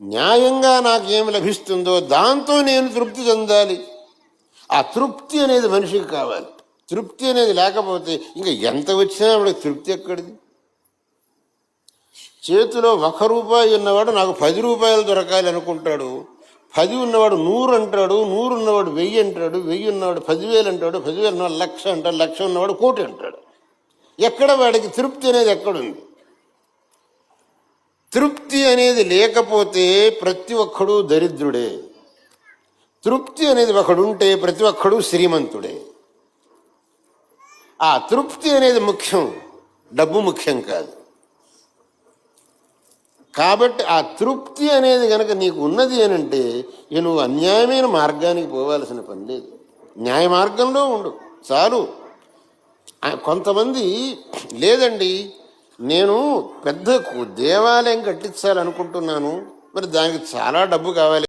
న్యాయంగా నాకేం లభిస్తుందో దాంతో నేను తృప్తి చెందాలి. ఆ తృప్తి అనేది మనిషికి కావాలి. తృప్తి అనేది లేకపోతే ఇంకా ఎంత వచ్చినా వాడికి తృప్తి ఎక్కడిది? చేతిలో 1 రూపాయి ఉన్నవాడు నాకు 10 రూపాయలు దొరకాలి అనుకుంటాడు. 10 ఉన్నవాడు 100 అంటాడు, 100 ఉన్నవాడు 1000 అంటాడు, 1000 ఉన్నవాడు 10,000 అంటాడు, 10,000 ఉన్నవాడు 1,00,000 అంటాడు, 1,00,000 ఉన్నవాడు 1,00,000 అంటాడు. ఎక్కడ వాడికి తృప్తి అనేది ఎక్కడుంది? తృప్తి అనేది లేకపోతే ప్రతి ఒక్కడు దరిద్రుడే. తృప్తి అనేది ఒకడుంటే ప్రతి ఒక్కడు శ్రీమంతుడే. ఆ తృప్తి అనేది ముఖ్యం, డబ్బు ముఖ్యం కాదు. కాబట్టి ఆ తృప్తి అనేది కనుక నీకు ఉన్నది అనంటే నువ్వు అన్యాయమైన మార్గానికి పోవాల్సిన పని లేదు. న్యాయ మార్గంలో ఉండు చాలు. కొంతమంది లేదండి నేను పెద్ద దేవాలయం కట్టించాలనుకుంటున్నాను, మరి దానికి చాలా డబ్బు కావాలి.